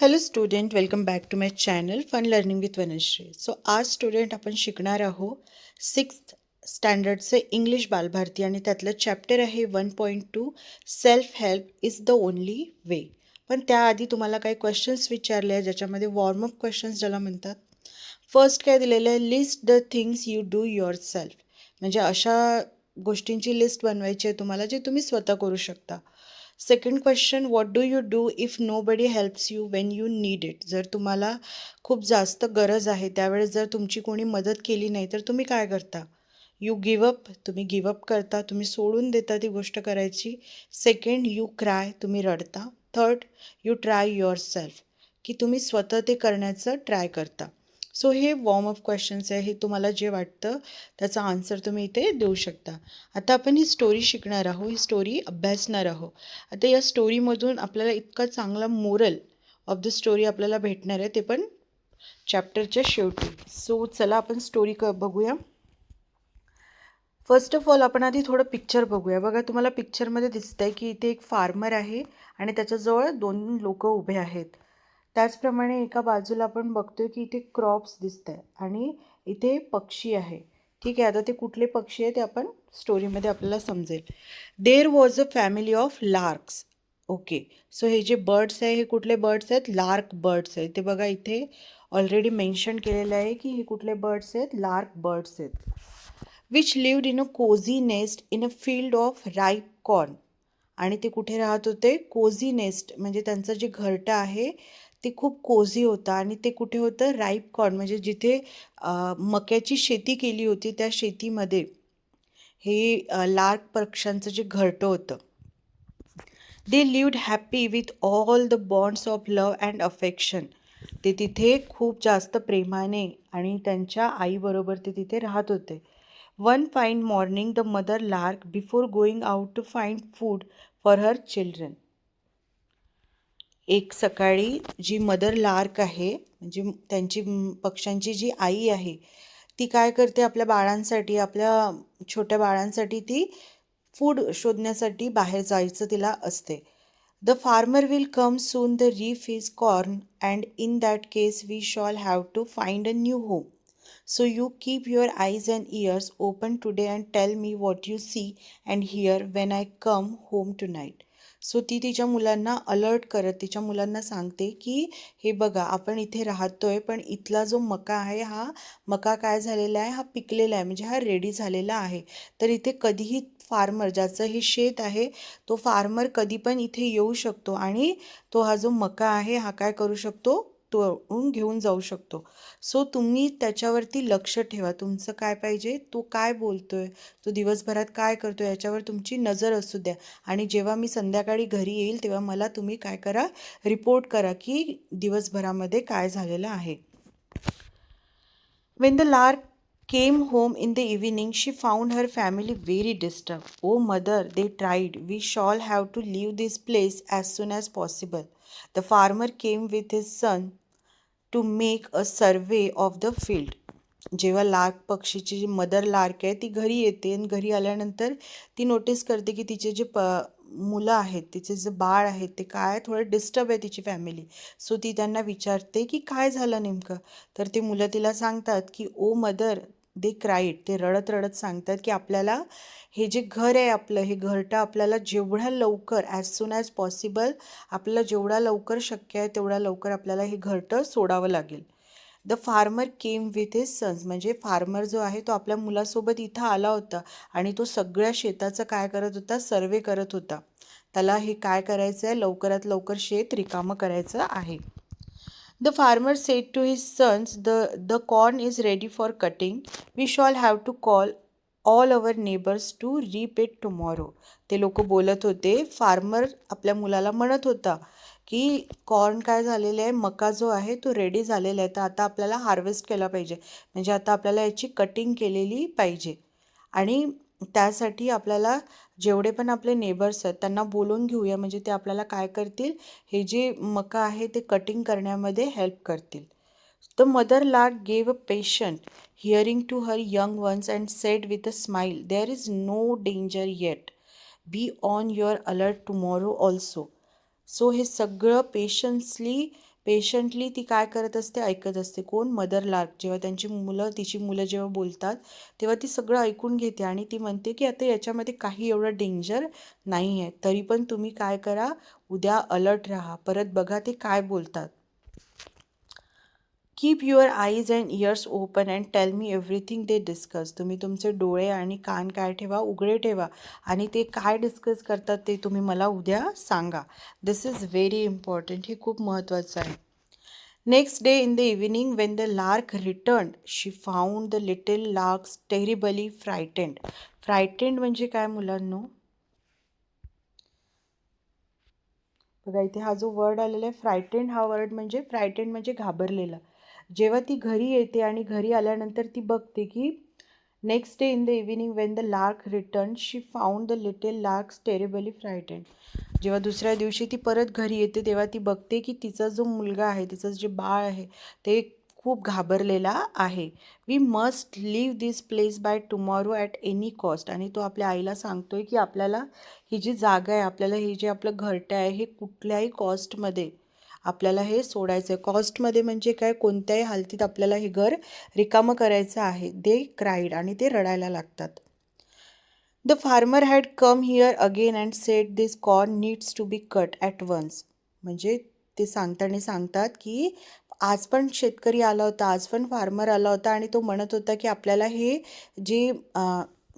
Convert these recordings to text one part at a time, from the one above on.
Hello student, welcome back to my channel fun learning with Vanshree. So आज student आपण शिकणार आहोत 6th स्टँडर्डचे इंग्लिश बालभारती आणि त्यातलं चॅप्टर आहे 1.2 self help is the only way. पण त्याआधी तुम्हाला काही क्वेश्चन्स विचारले आहे ज्याच्यामध्ये वॉर्मअप क्वेश्चन्स ज्याला म्हणतात. फर्स्ट काय दिलेलं आहे, list the things you do your self. म्हणजे अशा गोष्टींची लिस्ट बनवायची आहे तुम्हाला जे तुम्ही स्वतः करू शकता. Second question, what do you do if nobody helps you Wien you need it. जर तुम्हाला खूप जास्त गरज आहे त्यावेळेस जर तुमची कोणी मदत केली नाही तर तुम्ही काय करता. यू गिव अप, तुम्ही गिवअप करता, तुम्ही सोडून देता ती गोष्ट करायची. सेकंड, यू क्राय, तुम्ही रडता. Third, you try yourself, की तुम्ही स्वतः ते करण्याचं ट्राय करता. सो हे वॉर्मअप क्वेश्चन्स आहे. हे तुम्हाला जे वाटतं त्याचा आन्सर तुम्ही इथे देऊ शकता. आता आपण ही स्टोरी शिकणार आहोत, ही स्टोरी अभ्यासणार आहोत. आता या स्टोरीमधून आपल्याला इतका चांगला मोरल ऑफ द स्टोरी आपल्याला भेटणार आहे, ते पण चॅप्टरच्या शेवटी. सो चला आपण स्टोरी बघूया. फर्स्ट ऑफ ऑल आपण आधी थोडं पिक्चर बघूया. बघा, तुम्हाला पिक्चरमध्ये दिसतंय की इथे एक फार्मर आहे आणि त्याच्याजवळ 2 लोक उभे आहेत. त्याचप्रमाणे एका बाजूला आपण बघतोय की इथे क्रॉप्स दिसत आहे आणि इथे पक्षी आहे. ठीक आहे, आता ते कुठले पक्षी आहे ते आपण स्टोरीमध्ये आपल्याला समजेल. There was a family of larks. Okay, so हे जे बर्ड्स आहे हे कुठले बर्ड्स आहेत? लार्क बर्ड्स आहेत. ते बघा इथे ऑलरेडी मेन्शन केलेलं आहे की हे कुठले बर्ड्स आहेत? लार्क बर्ड्स आहेत. Which lived in a cosy nest in a field of ripe corn. आणि ते कुठे राहत होते? कोझी नेस्ट, म्हणजे त्यांचं जे घरटं आहे ते खूप कोझी होतं आणि ते कुठे होतं? राईप कॉर्न, म्हणजे जिथे मक्याची शेती केली होती त्या शेतीमध्ये हे लार्क पक्ष्यांचं जे घरटं होतं. They lived happy with all the bonds of love and affection. ते तिथे खूप जास्त प्रेमाने आणि त्यांच्या आईबरोबर ते तिथे राहत होते. One fine morning the mother lark before going out to find food for her children. एक सकाळी जी मदर लार्क आहे, म्हणजे त्यांची पक्ष्यांची जी आई आहे, ती काय करते? आपल्या बाळांसाठी, आपल्या छोट्या बाळांसाठी ती फूड शोधण्यासाठी बाहेर जायचं तिला असते. The farmer will come soon, the ripe is corn and in that case we shall have to find a new home. So you keep your eyes and ears open today and tell me what you see and hear when I come home tonight. So ती तिच्या मुलांना alert करत तिच्या मुलांना सांगते की हे बघा, आपण इथे राहतोय पण इथला जो मका आहे हा मका काय झालेला आहे? हा पिकलेला आहे, म्हणजे हा रेडी झालेला आहे. तर इथे कधीही फार्मर, ज्याचं हे शेत आहे, तो फार्मर कधी पण इथे येऊ शकतो आणि तो हा जो मका आहे हा काय करू शकतो? तोडून घेऊन जाऊ शकतो. सो तुम्ही त्याच्यावरती लक्ष ठेवा. तुमचं काय पाहिजे? तो काय बोलतोय, तो दिवसभरात काय करतोय याच्यावर तुमची नजर असू द्या. आणि जेव्हा मी संध्याकाळी घरी येईल तेव्हा मला तुम्ही काय करा? रिपोर्ट करा की दिवसभरामध्ये काय झालेलं आहे. When the lark came home in the evening, she found her family very disturbed. Oh, mother, they tried. We shall have to leave this place as soon as possible. The farmer came with his son to make a survey of the field. जेव्हा lark पक्षीची जी mother lark आहे ती घरी येते आणि घरी आल्यानंतर ती notice करते की तिचे जे मुलं आहेत, तिचे जे बाळ आहेत ते काय थोडं डिस्टर्ब आहे तिची फॅमिली. सो ती त्यांना विचारते की काय झालं नेमकं. तर ते मुलं तिला सांगतात की ओ मदर, दे क्राईड, ते रडत रडत सांगतात की आपल्याला हे जे घर आहे आपलं, हे घरटं आपल्याला जेवढ्या लवकर, ॲज सून ॲज पॉसिबल, आपल्याला जेवढा लवकर शक्य आहे तेवढ्या लवकर आपल्याला हे घरटं सोडावं लागेल. The farmer came with his sons, म्हणजे फार्मर जो आहे तो आपल्या मुलासोबत इथं आला होता आणि तो सगळ्या शेताचं काय करत होता? सर्वे करत होता. त्याला हे काय करायचं आहे? लवकरात लवकर शेत रिकामं करायचं आहे. The farmer said to his sons, the corn is ready for cutting. We shall have to call all our neighbours to reap it tomorrow. ते लोक बोलत होते. फार्मर आपल्या मुलाला म्हणत होता की कॉर्न काय झालेलं आहे, मका जो आहे तो रेडी झालेला आहे, तर आता आपल्याला हार्वेस्ट केला पाहिजे, म्हणजे आता आपल्याला याची कटिंग केलेली पाहिजे. आणि त्यासाठी आपल्याला जेवढे पण आपले नेबर्स आहेत त्यांना बोलून घेऊया, म्हणजे ते आपल्याला काय करतील? हे जे मका आहे ते कटिंग करण्यामध्ये हेल्प करतील. The mother lark gave a patient hearing to her young ones and said with a smile, there is no danger yet. Be on your alert tomorrow also. So हे सगळं पेशन्सली पेशंटली ती काय करत असते, ऐकत असते. कोण? Mother lark. जेव्हा तिची मुलं जेव्हा बोलतात तेव्हा ती सगळं ऐकून घेते आणि ती म्हणते की आता याच्यामध्ये काही एवढं डेंजर नाही आहे, तरी पण तुम्ही काय करा, उद्या अलर्ट राहा, परत बघा ते काय बोलतात. Keep your eyes and ears open and tell me everything they discuss. तुम्ही तुमचे डोळे आणि कान काय ठेवा, उघडे ठेवा आणि ते काय डिस्कस करतात ते तुम्ही मला उद्या सांगा. This is very important. हे खूप महत्त्वाचं आहे. Next day in the evening when the lark return she found the little larks terribly frightened. Frightened म्हणजे काय मुलांनो? बघा इथे हा जो वर्ड आलेला आहे फ्रायटेंड, हा वर्ड म्हणजे फ्रायटेंड म्हणजे घाबरलेला. जेव्हा ती घरी येते आणि घरी आल्यानंतर ती बघते की next day in the evening when the lark return she found the little larks terribly frightened. जेव्हा दुसऱ्या दिवशी ती परत घरी येते तेव्हा ती बघते की तिचा जो मुलगा आहे, तिचं जे बाळ आहे ते खूप घाबरलेला आहे. We must leave this place by tomorrow at any cost. आणि तो आपल्या आईला सांगतोय की आपल्याला ही जी जागा आहे, आपल्याला हे जे आपलं घरटं आहे, हे कुठल्याही कॉस्टमध्ये आपल्याला हे सोडायचं आहे. कॉस्टमध्ये म्हणजे काय? कोणत्याही हालतीत आपल्याला हे घर रिकामं करायचं आहे. दे क्राईड आणि ते रडायला लागतात. The farmer had come here again and said this corn needs to be cut at once. म्हणजे ते सांगतात की आज पण शेतकरी आला होता, आज पण फार्मर आला होता आणि तो म्हणत होता की आपल्याला हे जे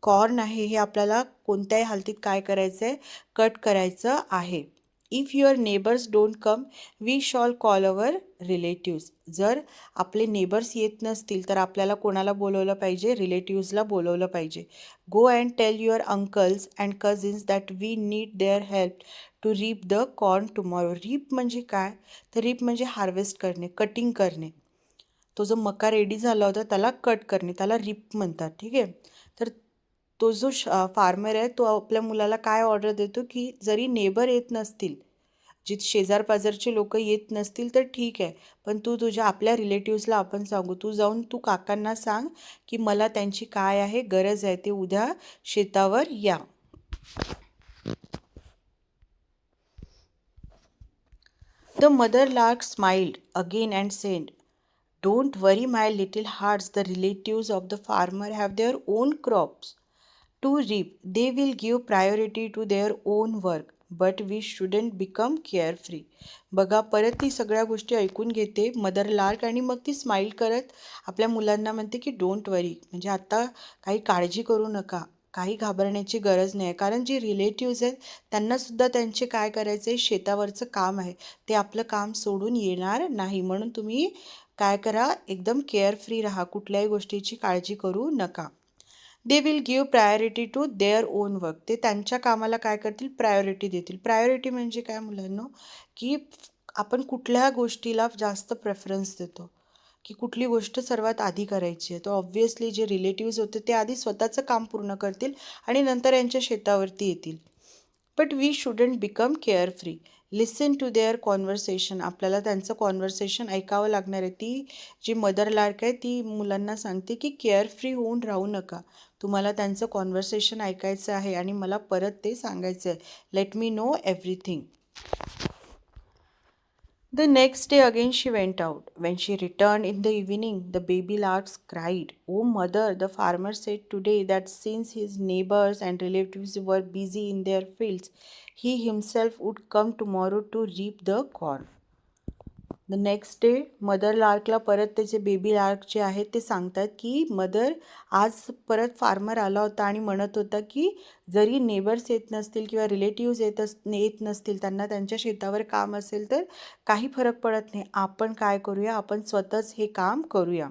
कॉर्न आहे हे आपल्याला कोणत्याही हालतीत काय करायचं आहे, कट करायचं आहे. If your neighbours don't come we shall call our relatives. जर आपले नेबर्स येत नसतील तर आपल्याला कोणाला बोलवलं पाहिजे? रिलेटिव्सला बोलवलं पाहिजे. Go and tell your uncles and cousins that we need their help to reap the corn tomorrow. Reap म्हणजे काय? तर रीप म्हणजे हार्वेस्ट करणे, कटिंग करणे. तो जो मका रेडी झाला होता त्याला कट करणे, त्याला रीप म्हणतात. ठीक आहे. तर तो जो फार्मर आहे तो आपल्या मुलाला काय ऑर्डर देतो की जरी नेबर येत नसतील, जी शेजारपाजारचे लोक येत नसतील तर ठीक आहे, पण तू तुझ्या आपल्या रिलेटिव्सला आपण सांगू, तू जाऊन तू काकांना सांग की मला त्यांची काय आहे गरज आहे, ते उद्या शेतावर या. The mother lark smiled again and said, don't worry my little hearts, the relatives of the farmer have their own crops to reap. They will give priority to their own work but we shouldn't become carefree. बघा परत ती सगळ्या गोष्टी ऐकून घेते mother lark आणि मग ती स्माईल करत आपल्या मुलांना म्हणते की डोंट वरी, म्हणजे आता काही काळजी करू नका, काही घाबरण्याची गरज नाही आहे. कारण जे रिलेटिव्ज आहेत त्यांनासुद्धा त्यांचे काय करायचं आहे, शेतावरचं काम आहे, ते आपलं काम सोडून येणार नाही. म्हणून तुम्ही काय करा, एकदम केअरफ्री राहा, कुठल्याही गोष्टीची काळजी करू नका. They will give priority to their own work. ते त्यांच्या कामाला काय करतील? प्रायोरिटी देतील. प्रायोरिटी म्हणजे काय मुलांनो? की आपण कुठल्या गोष्टीला जास्त प्रेफरन्स देतो, की कुठली गोष्ट सर्वात आधी करायची आहे. तर ऑब्व्हियसली जे रिलेटिव्ज होते ते आधी स्वतःचं काम पूर्ण करतील आणि नंतर यांच्या शेतावरती येतील. But we shouldn't become carefree. Listen to their conversation. आपल्याला त्यांचं कॉन्व्हर्सेशन ऐकावं लागणार आहे. ती जी मदर लार्क आहे ती मुलांना सांगते की केअरफ्री होऊन राहू नका, तुम्हाला त्यांचं कॉन्व्हर्सेशन ऐकायचं आहे आणि मला परत ते सांगायचं आहे. Let me know everything. The next day again she went out. When she returned in the evening, the baby larks cried, "Oh mother, the farmer said today that since his neighbors and relatives were busy in their fields, he himself would come tomorrow to reap the corn." The next day mother लार्कला परत त्याचे baby lark जे आहेत ते सांगतात की mother, आज परत फार्मर आला होता आणि म्हणत होता की जरी नेबर्स येत नसतील किंवा रिलेटिव्ज येत नसतील, त्यांना त्यांच्या शेतावर काम असेल तर काही फरक पडत नाही, आपण काय करूया, आपण स्वतःच हे काम करूया.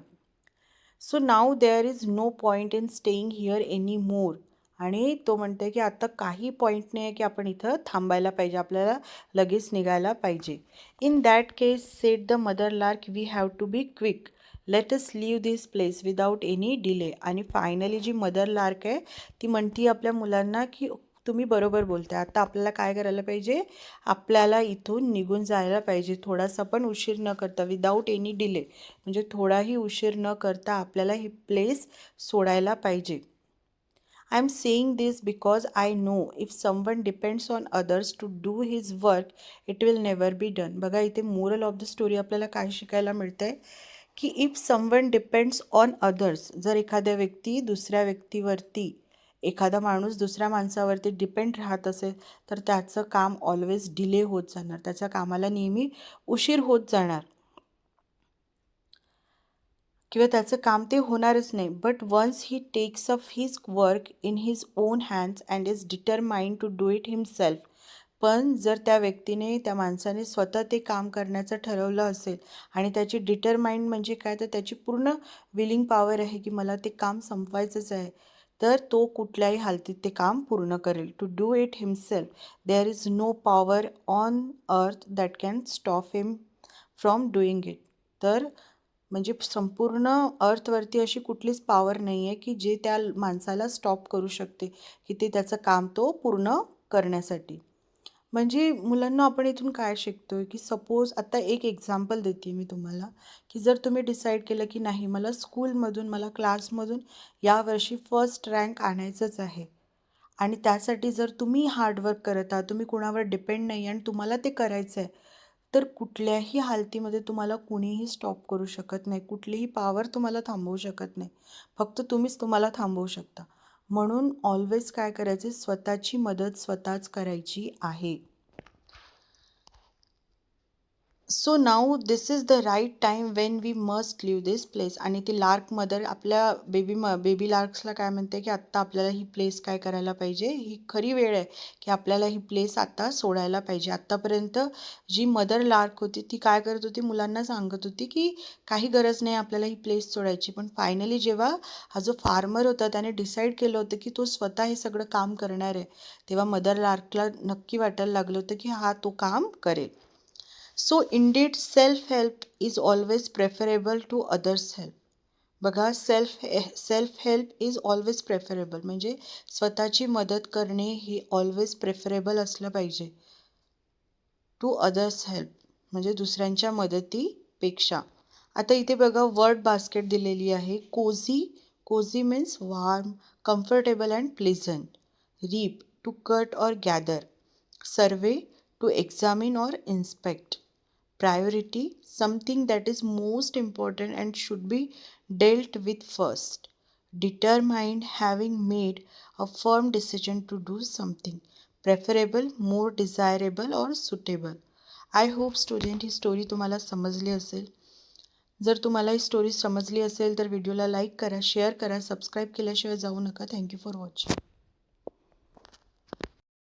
So now there is no point in staying here any more. आणि तो म्हणते की आता काही पॉईंट नाही आहे की आपण इथं थांबायला पाहिजे, आपल्याला लगेच निघायला पाहिजे. In that case said the mother lark, we have to be quick, let us leave this place without any delay. आणि फायनली जी मदर लार्क आहे ती म्हणते आपल्या मुलांना की तुम्ही बरोबर बोलताय, आता आपल्याला काय करायला पाहिजे, आपल्याला इथून निघून जायला पाहिजे, थोडासा पण उशीर न करता, विदाऊट एनी डिले म्हणजे थोडाही उशीर न करता आपल्याला ही प्लेस सोडायला पाहिजे. I am saying this because I know if someone depends on others to do his work it will never be done. बघा इथे मोरल ऑफ द स्टोरी आपल्याला काय शिकायला मिळतंय की if someone depends on others, जर एखाद्या व्यक्ती दुसऱ्या व्यक्तीवरती, एखादा माणूस दुसऱ्या माणसावरती डिपेंड राहत असेल तर त्याचं काम ऑलवेज डिले होत जाणार, त्याच्या कामाला नेहमी उशीर होत जाणार किंवा त्याचं काम ते होणारच नाही. But once he takes up his work in his own hands and is determined to do it himself. पण जर त्या व्यक्तीने, त्या माणसाने स्वतः ते काम करण्याचं ठरवलं असेल आणि त्याची डिटरमाइंड म्हणजे काय, तर त्याची पूर्ण विलिंग पॉवर आहे की मला ते काम संपवायचंच आहे, तर तो कुठल्याही हालतीत ते काम पूर्ण करेल. To do it himself there is no power on earth that can stop him from doing it. तर म्हणजे संपूर्ण अर्थवरती अशी कुठलीच पॉवर नाही आहे की जे त्या माणसाला स्टॉप करू शकते की ते त्याचं काम तो पूर्ण करण्यासाठी. म्हणजे मुलांना आपण इथून काय शिकतोय की सपोज आता एक एक्झाम्पल देते मी तुम्हाला, की जर तुम्ही डिसाईड केलं की नाही मला स्कूलमधून, मला क्लासमधून यावर्षी फर्स्ट रँक आणायचंच आहे आणि त्यासाठी जर तुम्ही हार्डवर्क करत आहात, तुम्ही कुणावर डिपेंड नाही आणि तुम्हाला ते करायचं आहे, तर कुठल्याही हालतीमध्ये तुम्हाला कुणीही स्टॉप करू शकत नाही, कुठलीही पॉवर तुम्हाला थांबवू शकत नाही, फक्त तुम्हीच तुम्हाला थांबवू शकता. म्हणून ऑलवेज काय करायचे, स्वतःची मदत स्वतःच करायची आहे. So now this is the right time when we must leave this place. आणि ती लार्क मदर आपल्या बेबी लार्क्सला काय म्हणते की आत्ता आपल्याला ही प्लेस काय करायला पाहिजे, ही खरी वेळ आहे की आपल्याला ही प्लेस आत्ता सोडायला पाहिजे. आत्तापर्यंत जी मदर लार्क होती ती काय करत होती, मुलांना सांगत होती की काही गरज नाही आपल्याला ही प्लेस सोडायची. पण फायनली जेव्हा हा जो फार्मर होता त्याने डिसाईड केलं होतं की तो स्वतः हे सगळं काम करणार आहे, तेव्हा मदर लार्कला नक्की वाटायला लागलं होतं की हा तो काम करेल. So indeed self help is always preferable to others help. बघा, self help is always preferable म्हणजे स्वतःची मदत करणे हे ऑलवेज प्रेफरेबल असलं पाहिजे टू अदर्स हेल्प, म्हणजे दुसऱ्यांच्या मदतीपेक्षा. आता इथे बघा वर्ड बास्केट दिलेली आहे. Cosy, cosy means warm, comfortable and pleasant. Reap, to cut और gather. Survey, to examine or inspect. Priority, something that is most important and should be dealt with first. Determined, having made a firm decision to do something. Preferable, more desirable or suitable. I hope student he story तुम्हाला समजली असेल. जर तुम्हाला ही story समजली असेल तर व्हिडिओला like करा, शेअर करा, सबस्क्राईब केल्याशिवाय जाऊ नका. Thank you for watching.